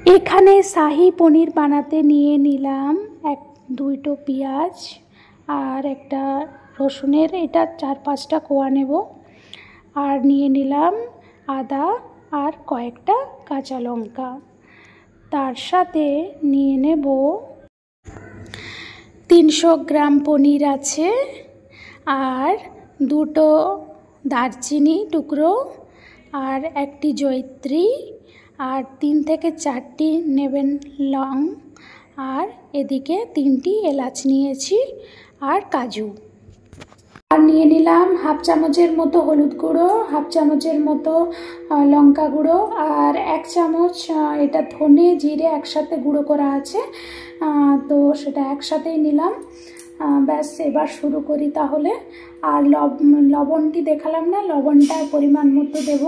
এখানে শাহি পনির বানাতে নিয়ে নিলাম দুটো পেঁয়াজ আর একটা রসুনের এটা 4-5টা কোয়া নেব, আর নিয়ে নিলাম আদা আর কয়েকটা কাঁচা লঙ্কা। তার সাথে নিয়ে নেব 300 গ্রাম পনির আছে, আর দুটো দারচিনি টুকরো, আর একটি জয়িত্রী, আর 3 থেকে 4টি নেবেন লং, আর এদিকে 3টি এলাচ নিয়েছি, আর কাজু। আর নিয়ে নিলাম 1/2 চামচের মতো হলুদ গুঁড়ো, 1/2 চামচের মতো লঙ্কা গুঁড়ো, আর 1 চামচ এটা ধনে জিরে একসাথে গুঁড়ো করা আছে, তো সেটা একসাথেই নিলাম। ব্যাস এবার শুরু করি তাহলে। আর লবণটি দেখালাম না, লবণটা পরিমাণ মতো দেব,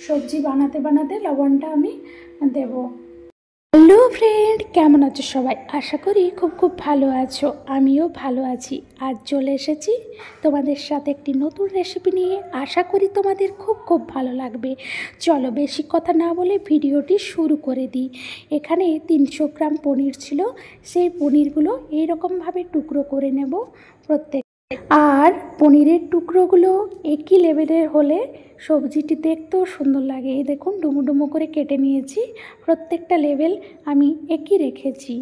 সবজি বানাতে বানাতে লবণটা আমি দেব। হ্যালো ফ্রেন্ড, কেমন আছো সবাই? আশা করি খুব খুব ভালো আছো, আমিও ভালো আছি। আজ চলে এসেছি তোমাদের সাথে একটি নতুন রেসিপি নিয়ে, আশা করি তোমাদের খুব খুব ভালো লাগবে। চলো বেশি কথা না বলে ভিডিওটি শুরু করে দিই। এখানে 300 গ্রাম পনির ছিল, সেই পনিরগুলো এইরকমভাবে টুকরো করে নেব প্রত্যেক। আর পনিরের টুকরোগুলো একই লেভেলের হলে সবজিটি দেখতেও সুন্দর লাগে। এই দেখুন ডুমো ডুমো করে কেটে নিয়েছি, প্রত্যেকটা লেভেল আমি একই রেখেছি।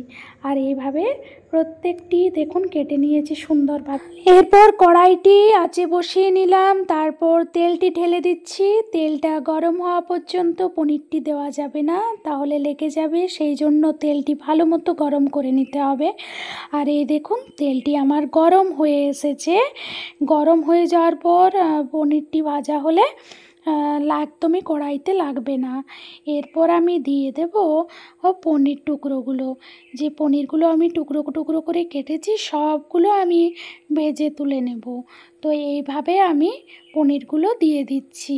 আর এইভাবে প্রত্যেকটি দেখুন কেটে নিয়েছি সুন্দরভাবে। এরপর কড়াইটি আঁচে বসিয়ে নিলাম, তারপর তেলটি ঢেলে দিচ্ছি। তেলটা গরম হওয়া পর্যন্ত পনিরটি দেওয়া যাবে না, তাহলে লেগে যাবে, সেই জন্য তেলটি ভালো মতো গরম করে নিতে হবে। আর এই দেখুন তেলটি আমার গরম হয়ে এসেছে। গরম হয়ে যাওয়ার পর পনিরটি ভাজা হলে একদমই কড়াইতে লাগবে না। এরপর আমি দিয়ে দেব পনির টুকরোগুলো। যে পনিরগুলো আমি টুকরো টুকরো করে কেটেছি সবগুলো আমি ভেজে তুলে নেব। তো এইভাবে আমি পনিরগুলো দিয়ে দিচ্ছি।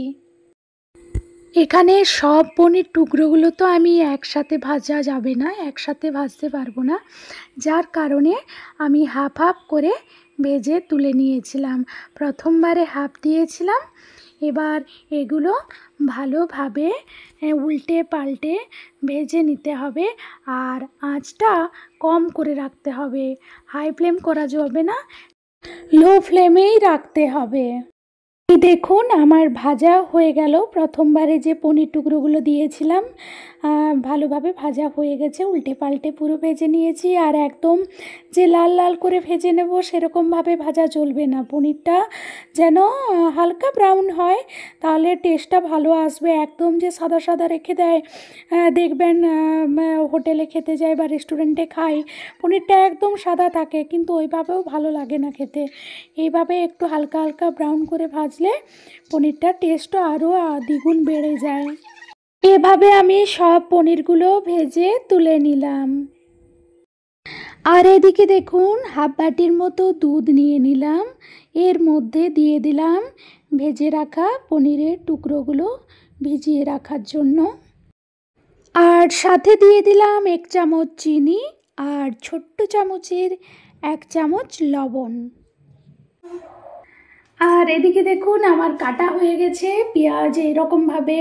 এখানে সব পনির টুকরোগুলো তো আমি একসাথে ভাজা যাবে না, একসাথে ভাজতে পারবো না, যার কারণে আমি হাফ হাফ করে ভেজে তুলে নিয়েছিলাম। প্রথমবারে হাফ দিয়েছিলাম, এবার এগুলো ভালোভাবে উল্টে পাল্টে ভেজে নিতে হবে। আর আঁচটা কম করে রাখতে হবে, হাই ফ্লেম করা যাবে না, লো ফ্লেমেই রাখতে হবে। দেখুন আমার ভাজা হয়ে গেল, প্রথমবারে যে পনির টুকরোগুলো দিয়েছিলাম ভালোভাবে ভাজা হয়ে গেছে, উল্টে পাল্টে পুরো ভেজে নিয়েছি। আর একদম যে লাল লাল করে ভেজে নেব সেরকমভাবে ভাজা চলবে না, পনিরটা যেন হালকা ব্রাউন হয়, তাহলে টেস্টটা ভালো আসবে। একদম যে সাদা সাদা রেখে দেয়, দেখবেন হোটেলে খেতে যায় বা রেস্টুরেন্টে খাই, পনিরটা একদম সাদা থাকে, কিন্তু ওইভাবেও ভালো লাগে না খেতে। এইভাবে একটু হালকা হালকা ব্রাউন করে ভাজলে পনিরটার টেস্টও আরও দ্বিগুণ বেড়ে যায়। এভাবে আমি সব পনিরগুলো ভেজে তুলে নিলাম। আর এদিকে দেখুন হাফ বাটির মতো দুধ নিয়ে নিলাম, এর মধ্যে দিয়ে দিলাম ভেজে রাখা পনিরের টুকরোগুলো ভিজিয়ে রাখার জন্য, আর সাথে দিয়ে দিলাম 1 চামচ চিনি, আর ছোট্ট চামচের 1 চামচ লবণ। আর এদিকে দেখুন আমার কাটা হয়ে গেছে পেঁয়াজ, এরকমভাবে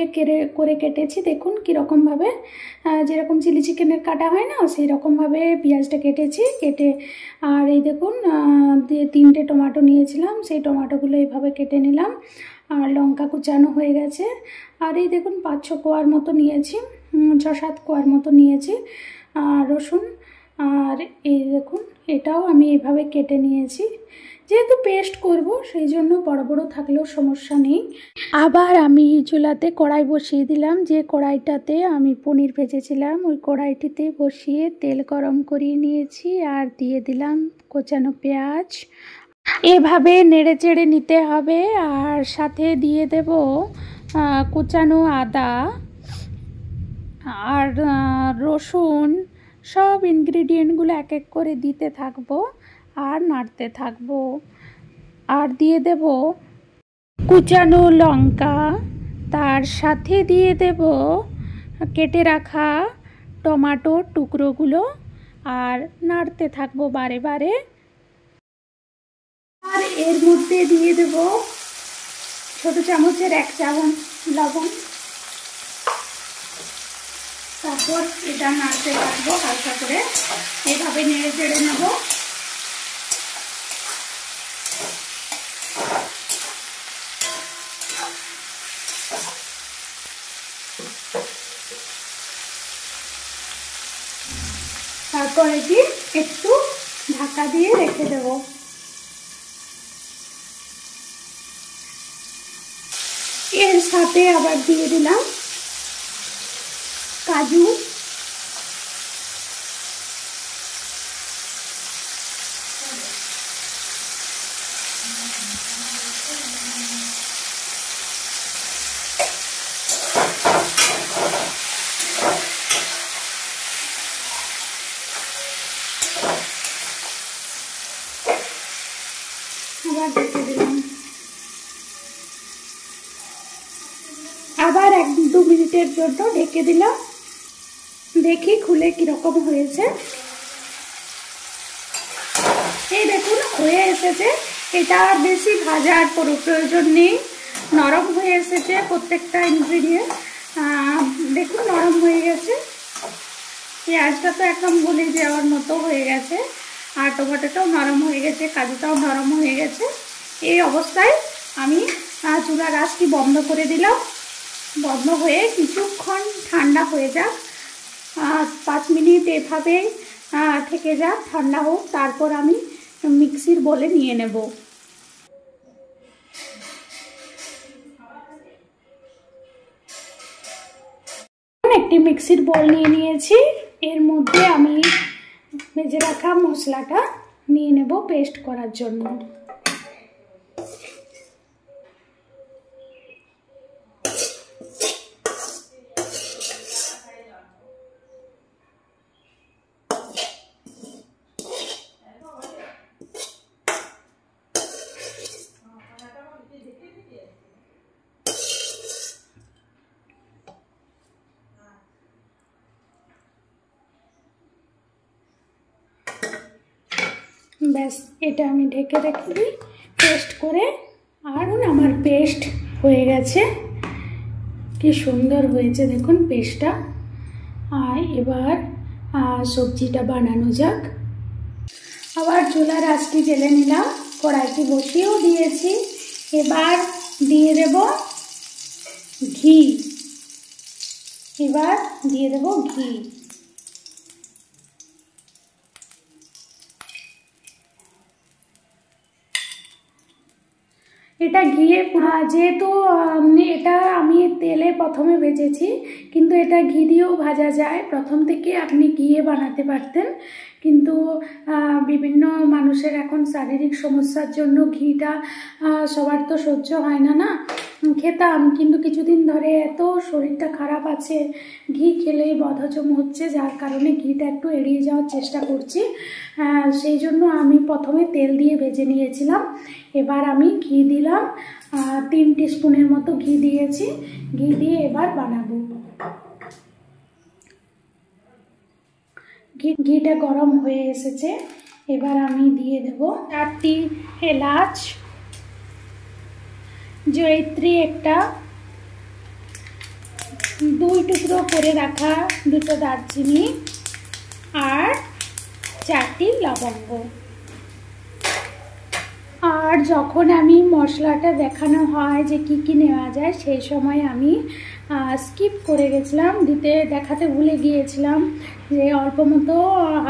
করে কেটেছি, দেখুন কীরকমভাবে যেরকম চিলি চিকেনের কাটা হয় না সেই রকমভাবে পেঁয়াজটা কেটেছি, কেটে আর এই দেখুন 3টে টমেটো নিয়েছিলাম, সেই টমেটোগুলো এইভাবে কেটে নিলাম। আর লঙ্কা কুচানো হয়ে গেছে। আর এই দেখুন 5-6 কোয়ার মতো নিয়েছি, 6-7 কোয়ার মতো নিয়েছি রসুন। আর এই দেখুন এটাও আমি এইভাবে কেটে নিয়েছি, যেহেতু পেস্ট করব সেই জন্য বড় বড় থাকলেও সমস্যা নেই। আবার আমি চুলাতে কড়াই বসিয়ে দিলাম, যে কড়াইটাতে আমি পনির ভেজেছিলাম ওই কড়াইটিতে বসিয়ে তেল গরম করিয়ে নিয়েছি, আর দিয়ে দিলাম কোচানো পেঁয়াজ। এভাবে নেড়ে চেড়ে নিতে হবে, আর সাথে দিয়ে দেব কোচানো আদা আর রসুন। সব ইনগ্রিডিয়েন্টগুলো এক এক করে দিতে থাকবো আর নাড়তে থাকবো। আর দিয়ে দেব কুচানো লঙ্কা, তার সাথে দিয়ে দেব কেটে রাখা টমেটোর টুকরোগুলো, আর নাড়তে থাকবো বারে বারে। আর এর মধ্যে দিয়ে দেব ছোট চামচের 1 চামচ লবণ, তার তারপর এটা নাড়তে থাকবো হালকা করে, এভাবে নেড়ে চেড়ে নেব। তারপর এটি একটু ঢাকা দিয়ে রেখে দেব। এর সাথে আবার দিয়ে দিলাম কাজু, আবার ঢেকে দিলাম। আবার 1-2 মিনিটের জন্য ঢেকে দিলাম। দেখি খুলে কিরকম হয়েছে। এই দেখুন হয়ে এসেছে। এটা বেশি ভাজার কোনো প্রয়োজন নেই, নরম হয়ে এসেছে প্রত্যেকটা ইনগ্রিডিয়েন্ট। দেখুন নরম হয়ে গেছে। পেঁয়াজটা তো একদম গলে যাওয়ার মতো হয়ে গেছে, আর টমেটোটাও নরম হয়ে গেছে, কাজুটাও নরম হয়ে গেছে। এই অবস্থায় আমি চুলার আঁচটি বন্ধ করে দিলাম। বন্ধ হয়ে কিছুক্ষণ ঠান্ডা হয়ে যাক, 5 মিনিট এভাবে থেকে যাক, ঠান্ডা হোক। তারপর আমি মিক্সির বলে নিয়ে নেব। একটি মিক্সির বোল নিয়ে নিয়েছি। এর মধ্যে আমি ভেজে রাখা মশলাটা নিয়ে নেব পেস্ট করার জন্য। ব্যাস, এটা আমি ঢেকে রেখে দিই পেস্ট করে। আর আমার পেস্ট হয়ে গেছে, কি সুন্দর হয়েছে দেখুন পেস্টটা। আর এবার সবজিটা বানানো যাক। আবার চুলার আঁচটি জ্বেলে নিলাম, কড়াইটি বসিয়েও দিয়েছি। এবার দিয়ে দেব ঘি। এবার দিয়ে দেব ঘি। এটা ঘিয়ে যেহেতু এটা আমি তেলে প্রথমে ভেজেছি, কিন্তু এটা ঘি দিয়েও ভাজা যায়। প্রথম থেকে আপনি ঘিয়ে বানাতে পারতেন, কিন্তু বিভিন্ন মানুষের এখন শারীরিক সমস্যার জন্য ঘিটা সবার তো সহ্য হয় না না খেতাম, কিন্তু কিছুদিন ধরে এত শরীরটা খারাপ আছে, ঘি খেলেই বদহজম হচ্ছে, যার কারণে ঘিটা একটু এড়িয়ে যাওয়ার চেষ্টা করছি। সেই জন্য আমি প্রথমে তেল দিয়ে ভেজে নিয়েছিলাম। এবার আমি ঘি দিলাম, 3 টিস্পুনের মতো ঘি দিয়েছি। ঘি দিয়ে এবার বানাবো। ঘিটা গরম হয়ে এসেছে। এবার আমি দিয়ে দেব 4টি এলাচ, জয়িত্রী একটা, 2 টুকরো করে রাখা 2টো দারচিনি, আর 4টি লবঙ্গ। আর যখন আমি মশলাটা দেখানো হয় যে কি কি নেওয়া যায়, সেই সময় আমি স্কিপ করে গেছিলাম, দেখাতে ভুলে গিয়েছিলাম যে অল্প মতো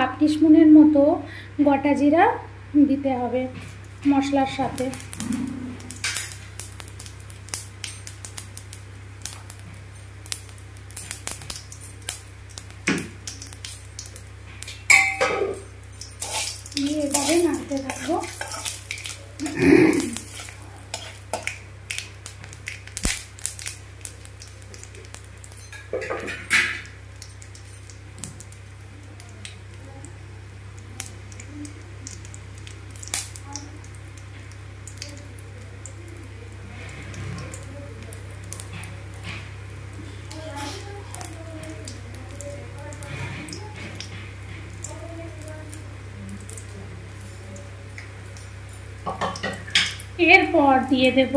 1/2 টিস্পুনের মতো গোটা জিরা দিতে হবে মশলার সাথে। এভাবে নাড়তে থাকবো। এরপর দিয়ে দেব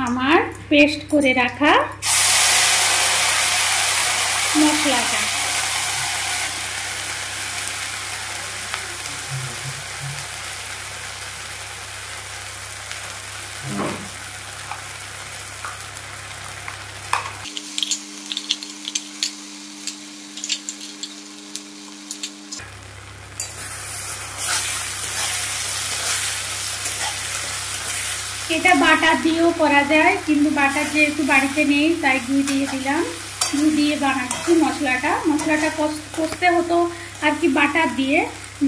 আমার পেস্ট করে রাখা মশলাটা। এটা বাটার দিয়েও করা যায়, কিন্তু বাটার যেহেতু বাড়িতে নেই তাই ঘি দিয়ে দিলাম। ঘি দিয়ে বানাচ্ছি মশলাটা। কষতে হতো আর কি বাটার দিয়ে,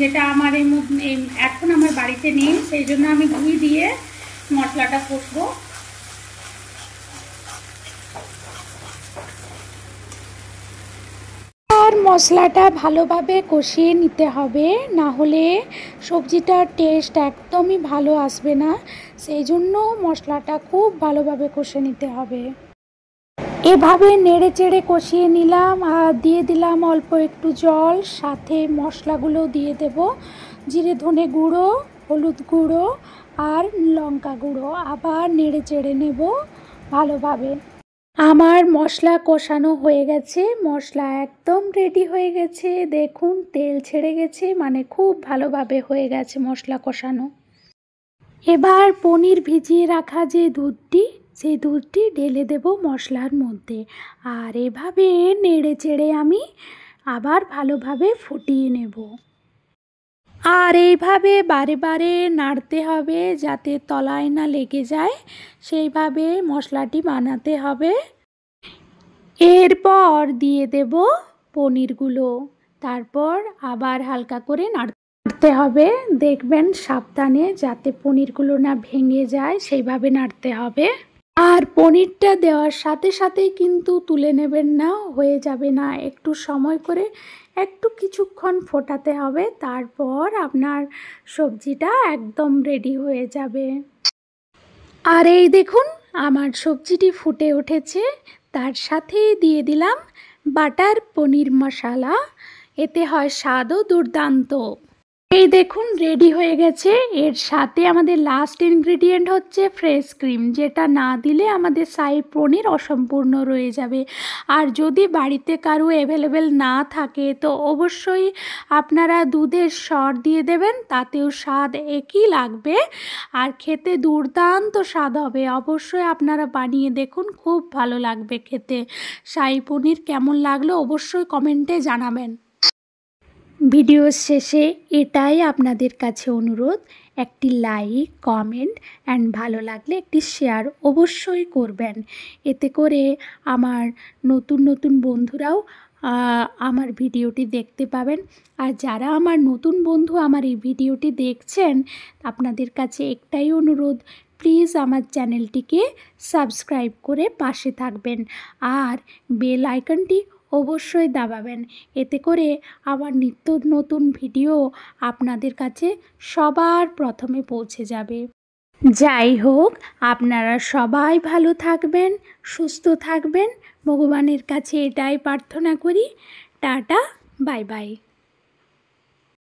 যেটা আমার এই মধ্যে এখন আমার বাড়িতে নেই, সেই জন্য আমি ঘি দিয়ে মশলাটা কষবো। আর মশলাটা ভালোভাবে কষিয়ে নিতে হবে, না হলে সবজিটার টেস্ট একদমই ভালো আসবে না। সেই জন্য মশলাটা খুব ভালোভাবে কষে নিতে হবে। এভাবে নেড়ে চেড়ে কষিয়ে নিলাম আর দিয়ে দিলাম অল্প একটু জল, সাথে মশলাগুলো দিয়ে দেব, জিরে ধনে গুঁড়ো, হলুদ গুঁড়ো আর লঙ্কা গুঁড়ো। আবার নেড়ে চেড়ে নেব ভালোভাবে। আমার মশলা কষানো হয়ে গেছে, মশলা একদম রেডি হয়ে গেছে। দেখুন তেল ছেড়ে গেছে, মানে খুব ভালোভাবে হয়ে গেছে মশলা কষানো। এবার পনির ভিজিয়ে রাখা যে দুধটি, সেই দুধটি ঢেলে দেব মশলার মধ্যে, আর এভাবে নেড়ে চেড়ে আমি আবার ভালোভাবে ফুটিয়ে নেব। আর এইভাবে বারে বারে নাড়তে হবে যাতে তলায় না লেগে যায়, সেইভাবে মশলাটি বানাতে হবে। এরপর দিয়ে দেব পনিরগুলো, তারপর আবার হালকা করে নাড়তে হবে। দেখবেন সাবধানে যাতে পনিরগুলো না ভেঙে যায়, সেইভাবে নাড়তে হবে। আর পনিরটা দেওয়ার সাথে সাথেই কিন্তু তুলে নেবেন না, হয়ে যাবে না, একটু সময় করে একটু কিছুক্ষণ ফোটাতে হবে, তারপর আপনার সবজিটা একদম রেডি হয়ে যাবে। আর এই দেখুন আমার সবজিটি ফুটে উঠেছে, তার সাথে দিয়ে দিলাম বাটার পনির মশলা, এতে হয় স্বাদও দুর্দান্ত। এই দেখুন রেডি হয়ে গেছে। এর সাথে আমাদের লাস্ট ইনগ্রেডিয়েন্ট হচ্ছে ফ্রেশ ক্রিম, যেটা না দিলে আমাদের শাহী পনির অসম্পূর্ণ রয়ে যাবে। আর যদি বাড়িতে কারো অ্যাভেলেবেল না থাকে তো অবশ্যই আপনারা দুধের সর দিয়ে দেবেন, তাতেও স্বাদ একই লাগবে আর খেতে দুর্দান্ত স্বাদ হবে। অবশ্যই আপনারা বানিয়ে দেখুন, খুব ভালো লাগবে খেতে। শাহী পনির কেমন লাগলো অবশ্যই কমেন্টে জানাবেন। ভিডিওর শেষে এটাই আপনাদের কাছে অনুরোধ, একটি লাইক, কমেন্ট অ্যান্ড ভালো লাগলে একটি শেয়ার অবশ্যই করবেন। এতে করে আমার নতুন নতুন বন্ধুরাও আমার ভিডিওটি দেখতে পাবেন। আর যারা আমার নতুন বন্ধু আমার এই ভিডিওটি দেখছেন, আপনাদের কাছে একটাই অনুরোধ, প্লিজ আমার চ্যানেলটিকে সাবস্ক্রাইব করে পাশে থাকবেন আর বেল আইকনটি অবশ্যই দাবাবেন। এতে করে আমার নিত্য নতুন ভিডিও আপনাদের কাছে সবার প্রথমে পৌঁছে যাবে। যাই হোক, আপনারা সবাই ভালো থাকবেন, সুস্থ থাকবেন, ভগবানের কাছে এটাই প্রার্থনা করি। Tata, bye bye.